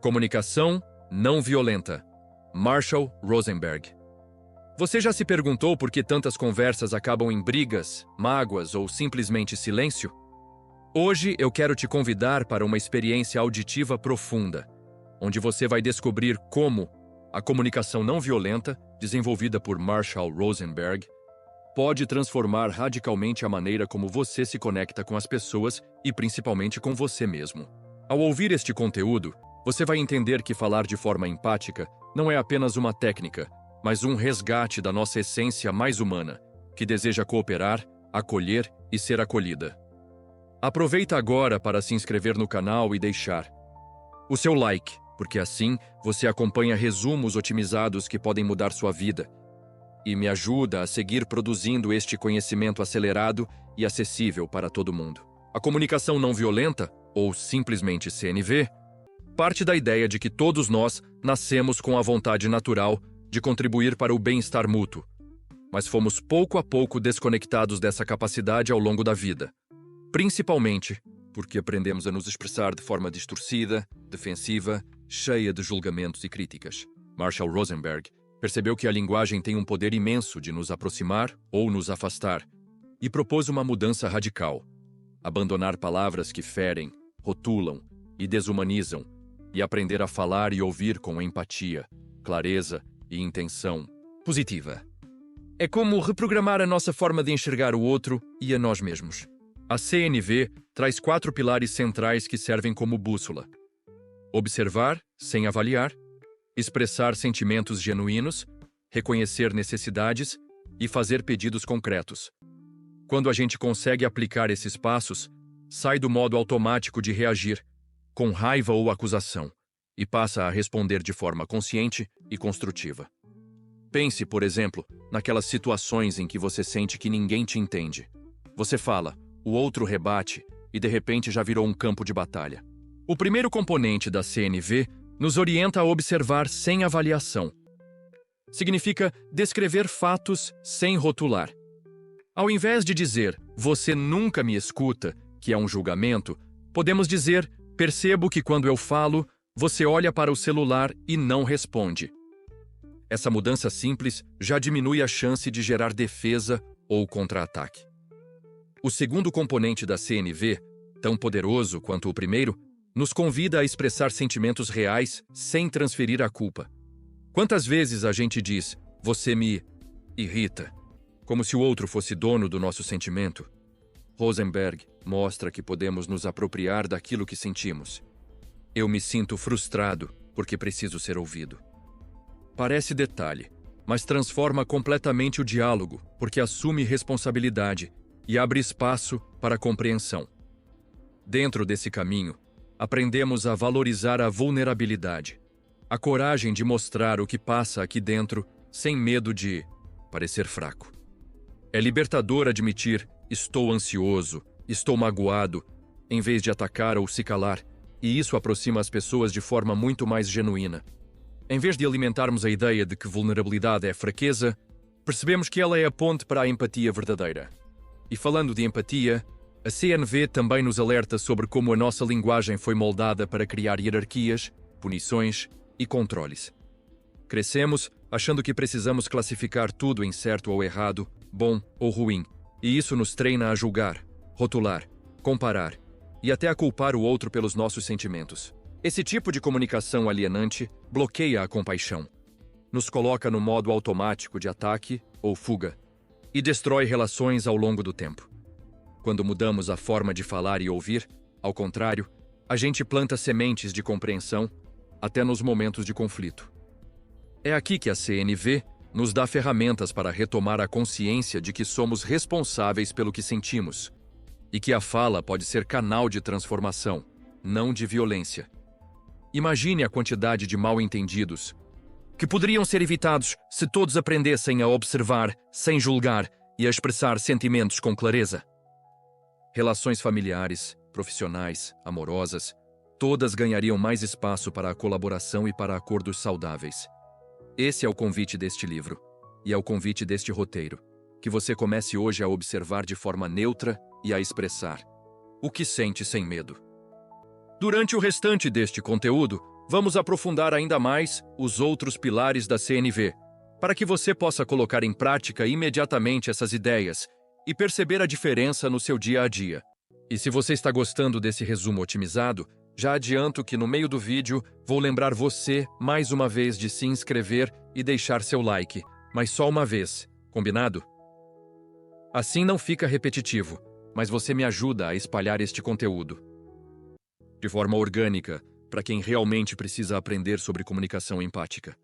Comunicação não violenta. Marshall Rosenberg. Você já se perguntou por que tantas conversas acabam em brigas, mágoas ou simplesmente silêncio? Hoje eu quero te convidar para uma experiência auditiva profunda, onde você vai descobrir como a comunicação não violenta, desenvolvida por Marshall Rosenberg, pode transformar radicalmente a maneira como você se conecta com as pessoas e principalmente com você mesmo. Ao ouvir este conteúdo, você vai entender que falar de forma empática não é apenas uma técnica, mas um resgate da nossa essência mais humana, que deseja cooperar, acolher e ser acolhida. Aproveita agora para se inscrever no canal e deixar o seu like, porque assim você acompanha resumos otimizados que podem mudar sua vida e me ajuda a seguir produzindo este conhecimento acelerado e acessível para todo mundo. A comunicação não violenta, ou simplesmente CNV, parte da ideia de que todos nós nascemos com a vontade natural de contribuir para o bem-estar mútuo, mas fomos pouco a pouco desconectados dessa capacidade ao longo da vida, principalmente porque aprendemos a nos expressar de forma distorcida, defensiva, cheia de julgamentos e críticas. Marshall Rosenberg percebeu que a linguagem tem um poder imenso de nos aproximar ou nos afastar e propôs uma mudança radical: abandonar palavras que ferem, rotulam e desumanizam e aprender a falar e ouvir com empatia, clareza e intenção positiva. É como reprogramar a nossa forma de enxergar o outro e a nós mesmos. A CNV traz 4 pilares centrais que servem como bússola: observar sem avaliar, expressar sentimentos genuínos, reconhecer necessidades e fazer pedidos concretos. Quando a gente consegue aplicar esses passos, sai do modo automático de reagir, com raiva ou acusação, e passa a responder de forma consciente e construtiva. Pense, por exemplo, naquelas situações em que você sente que ninguém te entende. Você fala, o outro rebate e de repente já virou um campo de batalha. O primeiro componente da CNV nos orienta a observar sem avaliação. Significa descrever fatos sem rotular. Ao invés de dizer, você nunca me escuta, que é um julgamento, podemos dizer, percebo que quando eu falo, você olha para o celular e não responde. Essa mudança simples já diminui a chance de gerar defesa ou contra-ataque. O segundo componente da CNV, tão poderoso quanto o primeiro, nos convida a expressar sentimentos reais sem transferir a culpa. Quantas vezes a gente diz, você me irrita, como se o outro fosse dono do nosso sentimento? Rosenberg mostra que podemos nos apropriar daquilo que sentimos. Eu me sinto frustrado porque preciso ser ouvido. Parece detalhe, mas transforma completamente o diálogo porque assume responsabilidade e abre espaço para a compreensão. Dentro desse caminho, aprendemos a valorizar a vulnerabilidade, a coragem de mostrar o que passa aqui dentro sem medo de parecer fraco. É libertador admitir, estou ansioso, estou magoado, em vez de atacar ou se calar, e isso aproxima as pessoas de forma muito mais genuína. Em vez de alimentarmos a ideia de que vulnerabilidade é fraqueza, percebemos que ela é a ponte para a empatia verdadeira. E falando de empatia, a CNV também nos alerta sobre como a nossa linguagem foi moldada para criar hierarquias, punições e controles. Crescemos achando que precisamos classificar tudo em certo ou errado, bom ou ruim, e isso nos treina a julgar, rotular, comparar e até a culpar o outro pelos nossos sentimentos. Esse tipo de comunicação alienante bloqueia a compaixão, nos coloca no modo automático de ataque ou fuga e destrói relações ao longo do tempo. Quando mudamos a forma de falar e ouvir, ao contrário, a gente planta sementes de compreensão até nos momentos de conflito. É aqui que a CNV nos dá ferramentas para retomar a consciência de que somos responsáveis pelo que sentimos e que a fala pode ser canal de transformação, não de violência. Imagine a quantidade de mal-entendidos que poderiam ser evitados se todos aprendessem a observar, sem julgar e a expressar sentimentos com clareza. Relações familiares, profissionais, amorosas, todas ganhariam mais espaço para a colaboração e para acordos saudáveis. Esse é o convite deste livro, e é o convite deste roteiro, que você comece hoje a observar de forma neutra e a expressar o que sente sem medo. Durante o restante deste conteúdo, vamos aprofundar ainda mais os outros pilares da CNV, para que você possa colocar em prática imediatamente essas ideias e perceber a diferença no seu dia a dia. E se você está gostando desse resumo otimizado, já adianto que no meio do vídeo vou lembrar você mais uma vez de se inscrever e deixar seu like, mas só uma vez, combinado? Assim não fica repetitivo, mas você me ajuda a espalhar este conteúdo de forma orgânica para quem realmente precisa aprender sobre comunicação empática.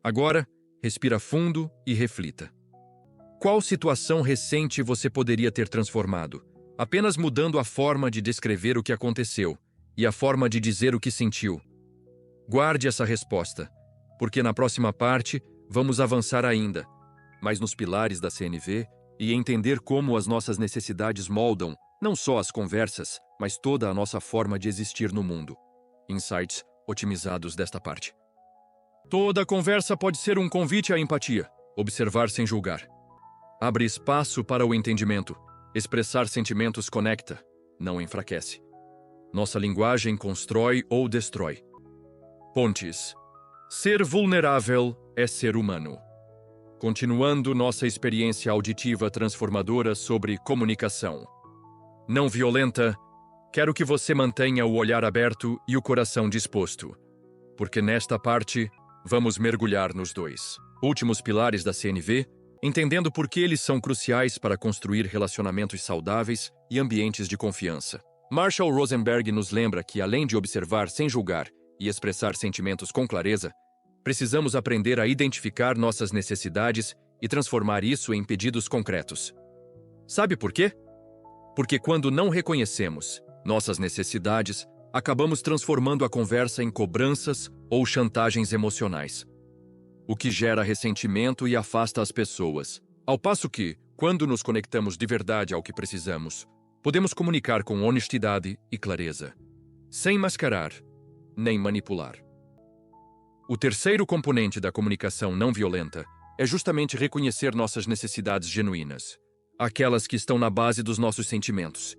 Agora, respira fundo e reflita. Qual situação recente você poderia ter transformado, apenas mudando a forma de descrever o que aconteceu e a forma de dizer o que sentiu? Guarde essa resposta, porque na próxima parte vamos avançar ainda, mas nos pilares da CNV e entender como as nossas necessidades moldam não só as conversas, mas toda a nossa forma de existir no mundo. Insights otimizados desta parte. Toda conversa pode ser um convite à empatia, observar sem julgar. Abre espaço para o entendimento. Expressar sentimentos conecta, não enfraquece. Nossa linguagem constrói ou destrói. Pontes. Ser vulnerável é ser humano. Continuando nossa experiência auditiva transformadora sobre comunicação não violenta, quero que você mantenha o olhar aberto e o coração disposto, porque nesta parte vamos mergulhar nos dois últimos pilares da CNV, entendendo por que eles são cruciais para construir relacionamentos saudáveis e ambientes de confiança. Marshall Rosenberg nos lembra que, além de observar sem julgar e expressar sentimentos com clareza, precisamos aprender a identificar nossas necessidades e transformar isso em pedidos concretos. Sabe por quê? Porque quando não reconhecemos nossas necessidades, acabamos transformando a conversa em cobranças ou chantagens emocionais, o que gera ressentimento e afasta as pessoas. Ao passo que, quando nos conectamos de verdade ao que precisamos, podemos comunicar com honestidade e clareza, sem mascarar nem manipular. O terceiro componente da comunicação não violenta é justamente reconhecer nossas necessidades genuínas, aquelas que estão na base dos nossos sentimentos.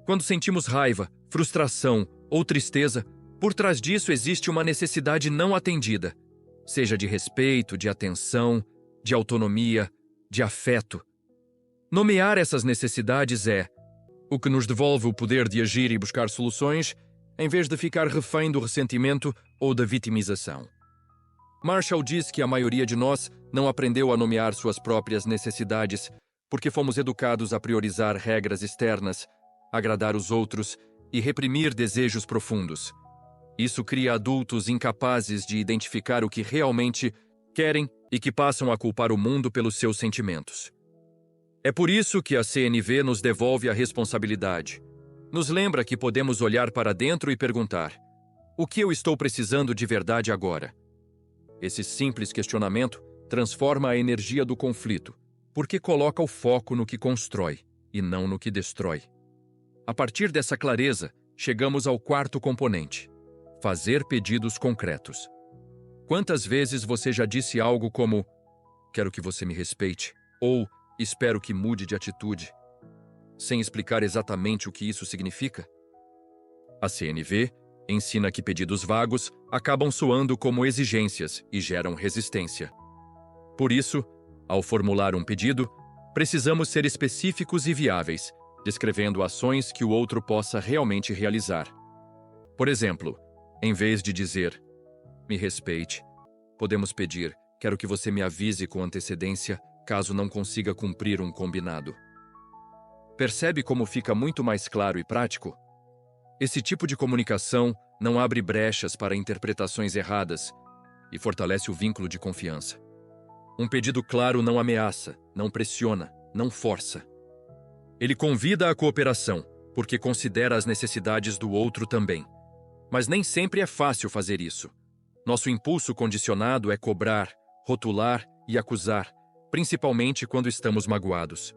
Quando sentimos raiva, frustração ou tristeza, por trás disso existe uma necessidade não atendida, seja de respeito, de atenção, de autonomia, de afeto. Nomear essas necessidades é o que nos devolve o poder de agir e buscar soluções, em vez de ficar refém do ressentimento ou da vitimização. Marshall diz que a maioria de nós não aprendeu a nomear suas próprias necessidades porque fomos educados a priorizar regras externas, agradar os outros e reprimir desejos profundos. Isso cria adultos incapazes de identificar o que realmente querem e que passam a culpar o mundo pelos seus sentimentos. É por isso que a CNV nos devolve a responsabilidade. Nos lembra que podemos olhar para dentro e perguntar: o que eu estou precisando de verdade agora? Esse simples questionamento transforma a energia do conflito, porque coloca o foco no que constrói e não no que destrói. A partir dessa clareza, chegamos ao quarto componente: fazer pedidos concretos. Quantas vezes você já disse algo como: quero que você me respeite, ou espero que mude de atitude, sem explicar exatamente o que isso significa? A CNV ensina que pedidos vagos acabam soando como exigências e geram resistência. Por isso, ao formular um pedido, precisamos ser específicos e viáveis, descrevendo ações que o outro possa realmente realizar. Por exemplo, em vez de dizer, me respeite, podemos pedir, quero que você me avise com antecedência caso não consiga cumprir um combinado. Percebe como fica muito mais claro e prático? Esse tipo de comunicação não abre brechas para interpretações erradas e fortalece o vínculo de confiança. Um pedido claro não ameaça, não pressiona, não força. Ele convida à cooperação, porque considera as necessidades do outro também. Mas nem sempre é fácil fazer isso. Nosso impulso condicionado é cobrar, rotular e acusar, principalmente quando estamos magoados.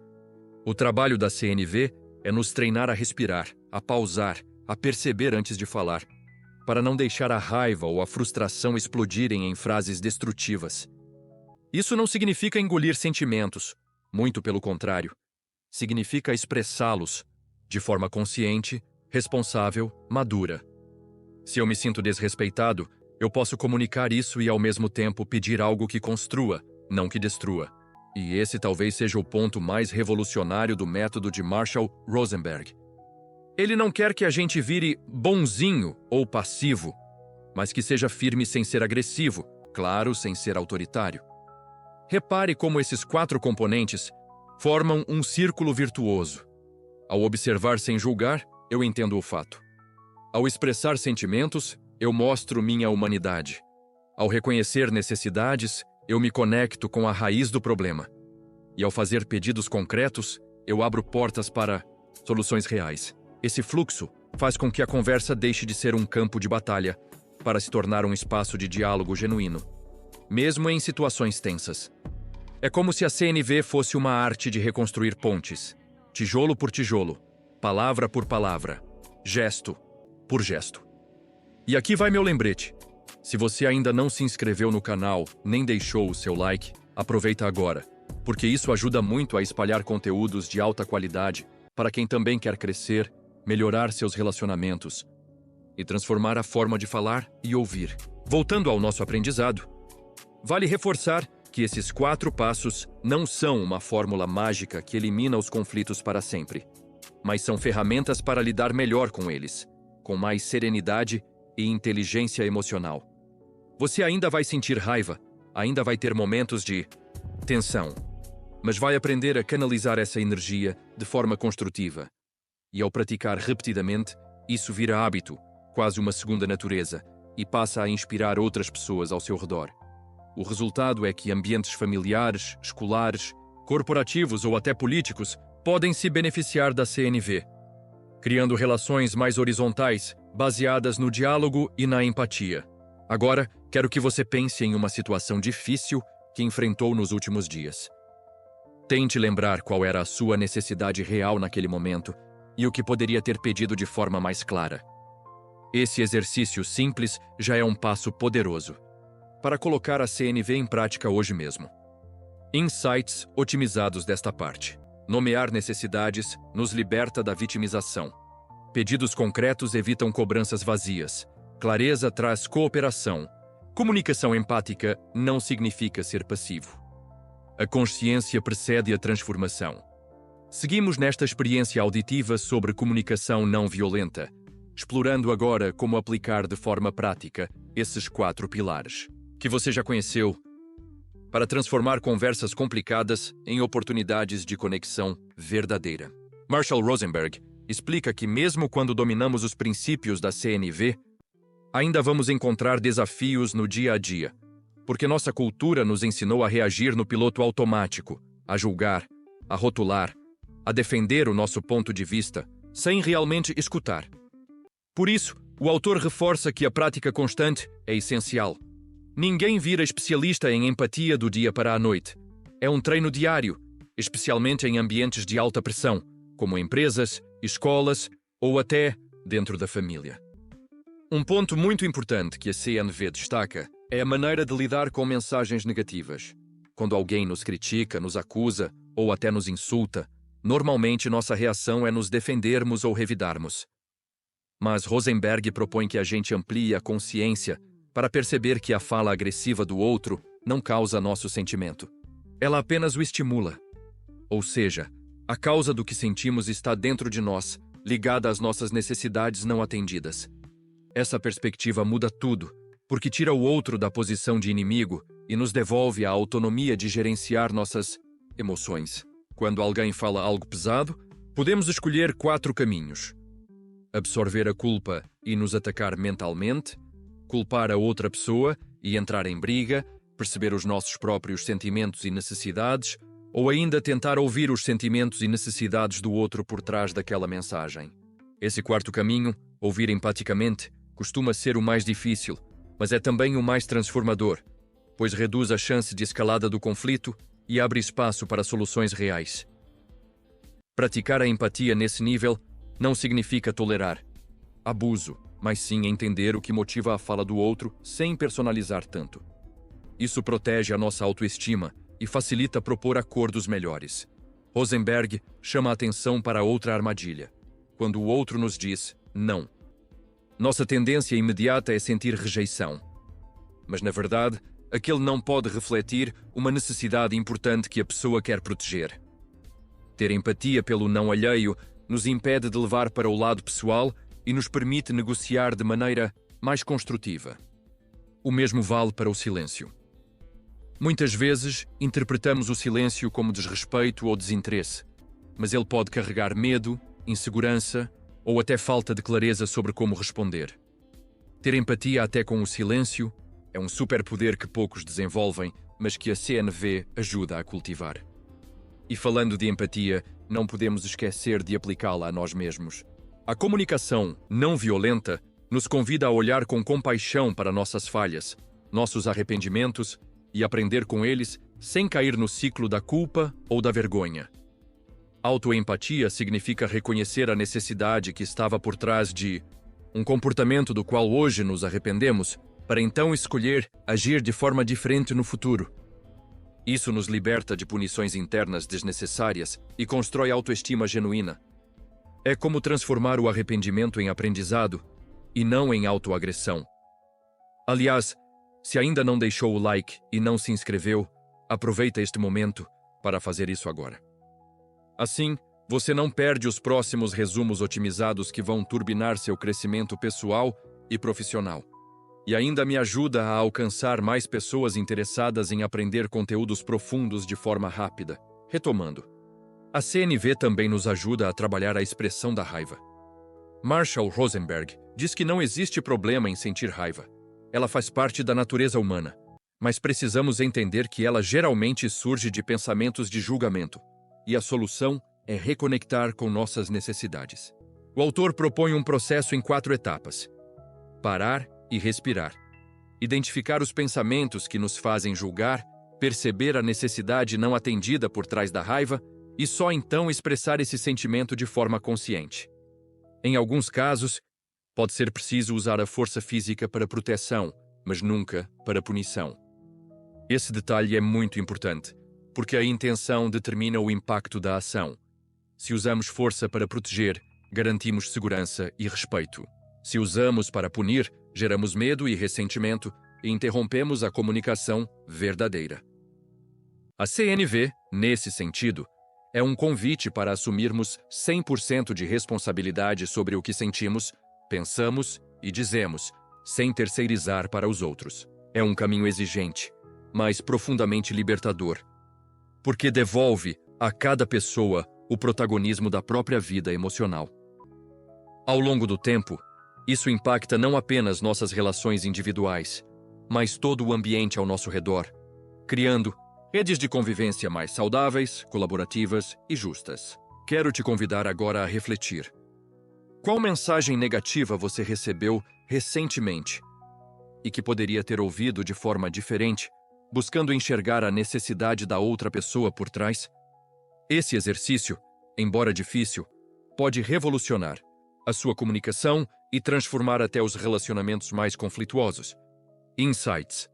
O trabalho da CNV é nos treinar a respirar, a pausar, a perceber antes de falar, para não deixar a raiva ou a frustração explodirem em frases destrutivas. Isso não significa engolir sentimentos, muito pelo contrário. Significa expressá-los de forma consciente, responsável, madura. Se eu me sinto desrespeitado, eu posso comunicar isso e ao mesmo tempo pedir algo que construa, não que destrua. E esse talvez seja o ponto mais revolucionário do método de Marshall Rosenberg. Ele não quer que a gente vire bonzinho ou passivo, mas que seja firme sem ser agressivo, claro, sem ser autoritário. Repare como esses 4 componentes formam um círculo virtuoso. Ao observar sem julgar, eu entendo o fato. Ao expressar sentimentos, eu mostro minha humanidade. Ao reconhecer necessidades, eu me conecto com a raiz do problema. E ao fazer pedidos concretos, eu abro portas para soluções reais. Esse fluxo faz com que a conversa deixe de ser um campo de batalha para se tornar um espaço de diálogo genuíno, mesmo em situações tensas. É como se a CNV fosse uma arte de reconstruir pontes, tijolo por tijolo, palavra por palavra, gesto por gesto. E aqui vai meu lembrete. Se você ainda não se inscreveu no canal, nem deixou o seu like, aproveita agora, porque isso ajuda muito a espalhar conteúdos de alta qualidade para quem também quer crescer, melhorar seus relacionamentos e transformar a forma de falar e ouvir. Voltando ao nosso aprendizado, vale reforçar que esses 4 passos não são uma fórmula mágica que elimina os conflitos para sempre, mas são ferramentas para lidar melhor com eles, com mais serenidade e inteligência emocional. Você ainda vai sentir raiva, ainda vai ter momentos de tensão, mas vai aprender a canalizar essa energia de forma construtiva. E ao praticar repetidamente, isso vira hábito, quase uma segunda natureza, e passa a inspirar outras pessoas ao seu redor. O resultado é que ambientes familiares, escolares, corporativos ou até políticos podem se beneficiar da CNV, criando relações mais horizontais, baseadas no diálogo e na empatia. Agora, quero que você pense em uma situação difícil que enfrentou nos últimos dias. Tente lembrar qual era a sua necessidade real naquele momento e o que poderia ter pedido de forma mais clara. Esse exercício simples já é um passo poderoso para colocar a CNV em prática hoje mesmo. Insights otimizados desta parte. Nomear necessidades nos liberta da vitimização. Pedidos concretos evitam cobranças vazias. Clareza traz cooperação. Comunicação empática não significa ser passivo. A consciência precede a transformação. Seguimos nesta experiência auditiva sobre comunicação não violenta, explorando agora como aplicar de forma prática esses 4 pilares, que você já conheceu, para transformar conversas complicadas em oportunidades de conexão verdadeira. Marshall Rosenberg explica que mesmo quando dominamos os princípios da CNV, ainda vamos encontrar desafios no dia a dia, porque nossa cultura nos ensinou a reagir no piloto automático, a julgar, a rotular, a defender o nosso ponto de vista, sem realmente escutar. Por isso, o autor reforça que a prática constante é essencial. Ninguém vira especialista em empatia do dia para a noite. É um treino diário, especialmente em ambientes de alta pressão, como empresas, escolas ou até dentro da família. Um ponto muito importante que a CNV destaca é a maneira de lidar com mensagens negativas. Quando alguém nos critica, nos acusa ou até nos insulta, normalmente nossa reação é nos defendermos ou revidarmos. Mas Rosenberg propõe que a gente amplie a consciência para perceber que a fala agressiva do outro não causa nosso sentimento. Ela apenas o estimula. Ou seja, a causa do que sentimos está dentro de nós, ligada às nossas necessidades não atendidas. Essa perspectiva muda tudo, porque tira o outro da posição de inimigo e nos devolve a autonomia de gerenciar nossas emoções. Quando alguém fala algo pesado, podemos escolher 4 caminhos: absorver a culpa e nos atacar mentalmente, culpar a outra pessoa e entrar em briga, perceber os nossos próprios sentimentos e necessidades, ou ainda tentar ouvir os sentimentos e necessidades do outro por trás daquela mensagem. Esse 4º caminho, ouvir empaticamente, costuma ser o mais difícil, mas é também o mais transformador, pois reduz a chance de escalada do conflito e abre espaço para soluções reais. Praticar a empatia nesse nível não significa tolerar abuso, mas sim entender o que motiva a fala do outro sem personalizar tanto. Isso protege a nossa autoestima e facilita propor acordos melhores. Rosenberg chama a atenção para outra armadilha: quando o outro nos diz não. Nossa tendência imediata é sentir rejeição. Mas, na verdade, aquele não pode refletir uma necessidade importante que a pessoa quer proteger. Ter empatia pelo não alheio nos impede de levar para o lado pessoal e nos permite negociar de maneira mais construtiva. O mesmo vale para o silêncio. Muitas vezes, interpretamos o silêncio como desrespeito ou desinteresse, mas ele pode carregar medo, insegurança ou até falta de clareza sobre como responder. Ter empatia até com o silêncio é um superpoder que poucos desenvolvem, mas que a CNV ajuda a cultivar. E falando de empatia, não podemos esquecer de aplicá-la a nós mesmos. A comunicação não violenta nos convida a olhar com compaixão para nossas falhas, nossos arrependimentos e aprender com eles sem cair no ciclo da culpa ou da vergonha. Autoempatia significa reconhecer a necessidade que estava por trás de um comportamento do qual hoje nos arrependemos, para então escolher agir de forma diferente no futuro. Isso nos liberta de punições internas desnecessárias e constrói autoestima genuína. É como transformar o arrependimento em aprendizado e não em autoagressão. Aliás, se ainda não deixou o like e não se inscreveu, aproveita este momento para fazer isso agora. Assim, você não perde os próximos resumos otimizados que vão turbinar seu crescimento pessoal e profissional. E ainda me ajuda a alcançar mais pessoas interessadas em aprender conteúdos profundos de forma rápida. Retomando, a CNV também nos ajuda a trabalhar a expressão da raiva. Marshall Rosenberg diz que não existe problema em sentir raiva. Ela faz parte da natureza humana, mas precisamos entender que ela geralmente surge de pensamentos de julgamento, e a solução é reconectar com nossas necessidades. O autor propõe um processo em 4 etapas: parar e respirar, identificar os pensamentos que nos fazem julgar, perceber a necessidade não atendida por trás da raiva e só então expressar esse sentimento de forma consciente. Em alguns casos, pode ser preciso usar a força física para proteção, mas nunca para punição. Esse detalhe é muito importante, porque a intenção determina o impacto da ação. Se usamos força para proteger, garantimos segurança e respeito. Se usamos para punir, geramos medo e ressentimento e interrompemos a comunicação verdadeira. A CNV, nesse sentido, é um convite para assumirmos 100% de responsabilidade sobre o que sentimos, pensamos e dizemos, sem terceirizar para os outros. É um caminho exigente, mas profundamente libertador, porque devolve a cada pessoa o protagonismo da própria vida emocional. Ao longo do tempo, isso impacta não apenas nossas relações individuais, mas todo o ambiente ao nosso redor, criando redes de convivência mais saudáveis, colaborativas e justas. Quero te convidar agora a refletir. Qual mensagem negativa você recebeu recentemente e que poderia ter ouvido de forma diferente, buscando enxergar a necessidade da outra pessoa por trás? Esse exercício, embora difícil, pode revolucionar a sua comunicação e transformar até os relacionamentos mais conflituosos. Insights.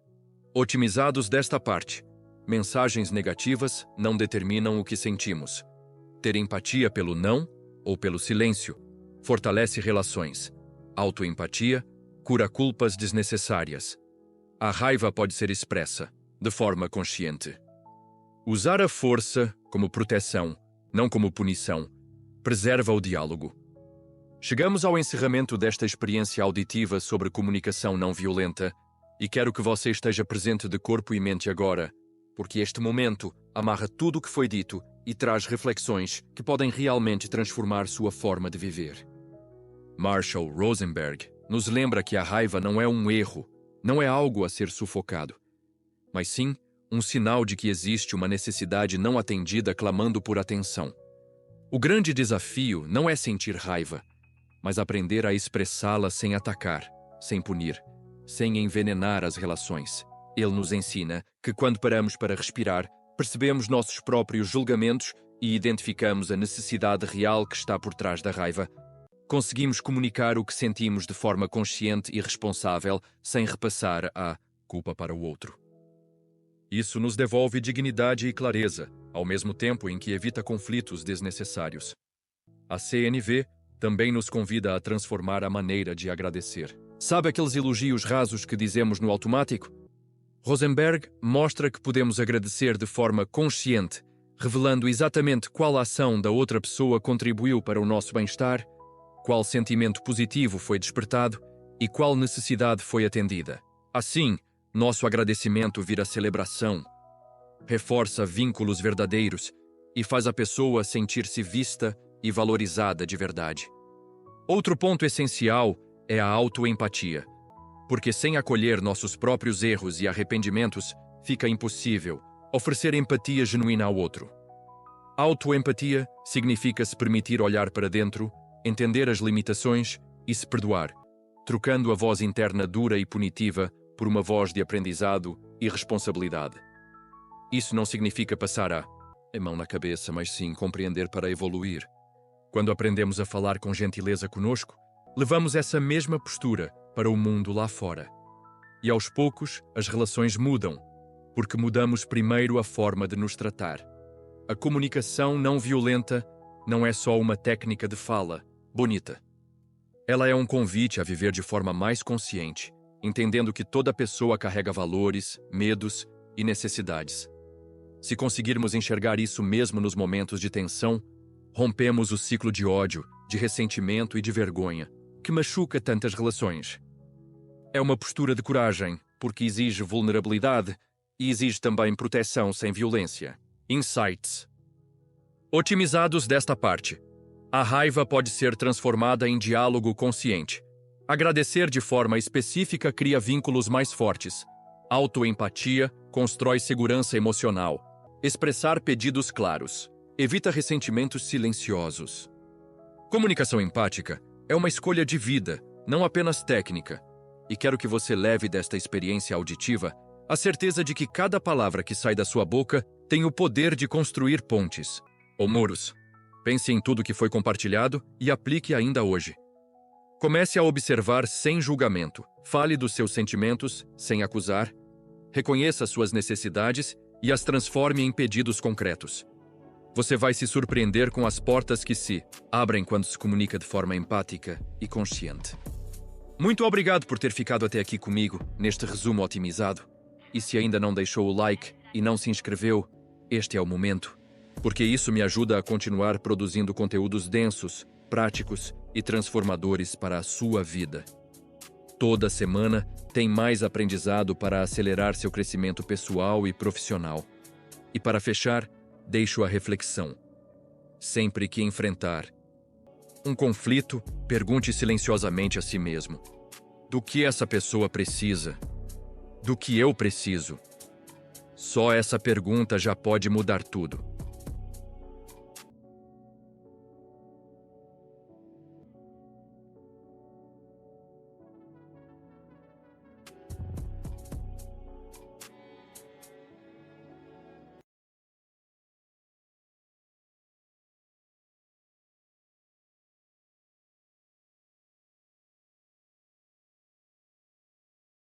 Otimizados desta parte. Mensagens negativas não determinam o que sentimos. Ter empatia pelo não ou pelo silêncio fortalece relações. Autoempatia cura culpas desnecessárias. A raiva pode ser expressa de forma consciente. Usar a força como proteção, não como punição, preserva o diálogo. Chegamos ao encerramento desta experiência auditiva sobre comunicação não violenta e quero que você esteja presente de corpo e mente agora, porque este momento amarra tudo o que foi dito e traz reflexões que podem realmente transformar sua forma de viver. Marshall Rosenberg nos lembra que a raiva não é um erro, não é algo a ser sufocado, mas sim um sinal de que existe uma necessidade não atendida clamando por atenção. O grande desafio não é sentir raiva, mas aprender a expressá-la sem atacar, sem punir, sem envenenar as relações. Ele nos ensina que quando paramos para respirar, percebemos nossos próprios julgamentos e identificamos a necessidade real que está por trás da raiva. Conseguimos comunicar o que sentimos de forma consciente e responsável, sem repassar a culpa para o outro. Isso nos devolve dignidade e clareza, ao mesmo tempo em que evita conflitos desnecessários. A CNV também nos convida a transformar a maneira de agradecer. Sabe aqueles elogios rasos que dizemos no automático? Rosenberg mostra que podemos agradecer de forma consciente, revelando exatamente qual ação da outra pessoa contribuiu para o nosso bem-estar, qual sentimento positivo foi despertado e qual necessidade foi atendida. Assim, nosso agradecimento vira celebração, reforça vínculos verdadeiros e faz a pessoa sentir-se vista e valorizada de verdade. Outro ponto essencial é a autoempatia, porque sem acolher nossos próprios erros e arrependimentos, fica impossível oferecer empatia genuína ao outro. Autoempatia significa se permitir olhar para dentro, entender as limitações e se perdoar, trocando a voz interna dura e punitiva por uma voz de aprendizado e responsabilidade. Isso não significa passar a mão na cabeça, mas sim compreender para evoluir. Quando aprendemos a falar com gentileza conosco, levamos essa mesma postura para o mundo lá fora. E aos poucos, as relações mudam, porque mudamos primeiro a forma de nos tratar. A comunicação não violenta não é só uma técnica de fala bonita. Ela é um convite a viver de forma mais consciente, entendendo que toda pessoa carrega valores, medos e necessidades. Se conseguirmos enxergar isso mesmo nos momentos de tensão, rompemos o ciclo de ódio, de ressentimento e de vergonha, que machuca tantas relações. É uma postura de coragem, porque exige vulnerabilidade e exige também proteção sem violência. Insights. Otimizados desta parte. A raiva pode ser transformada em diálogo consciente. Agradecer de forma específica cria vínculos mais fortes. Autoempatia constrói segurança emocional. Expressar pedidos claros. Evita ressentimentos silenciosos. Comunicação empática é uma escolha de vida, não apenas técnica. E quero que você leve desta experiência auditiva a certeza de que cada palavra que sai da sua boca tem o poder de construir pontes ou muros. Pense em tudo que foi compartilhado e aplique ainda hoje. Comece a observar sem julgamento. Fale dos seus sentimentos sem acusar. Reconheça suas necessidades e as transforme em pedidos concretos. Você vai se surpreender com as portas que se abrem quando se comunica de forma empática e consciente. Muito obrigado por ter ficado até aqui comigo neste resumo otimizado. E se ainda não deixou o like e não se inscreveu, este é o momento, porque isso me ajuda a continuar produzindo conteúdos densos, práticos e transformadores para a sua vida. Toda semana tem mais aprendizado para acelerar seu crescimento pessoal e profissional. E para fechar, deixo a reflexão. Sempre que enfrentar um conflito, pergunte silenciosamente a si mesmo: do que essa pessoa precisa? Do que eu preciso? Só essa pergunta já pode mudar tudo.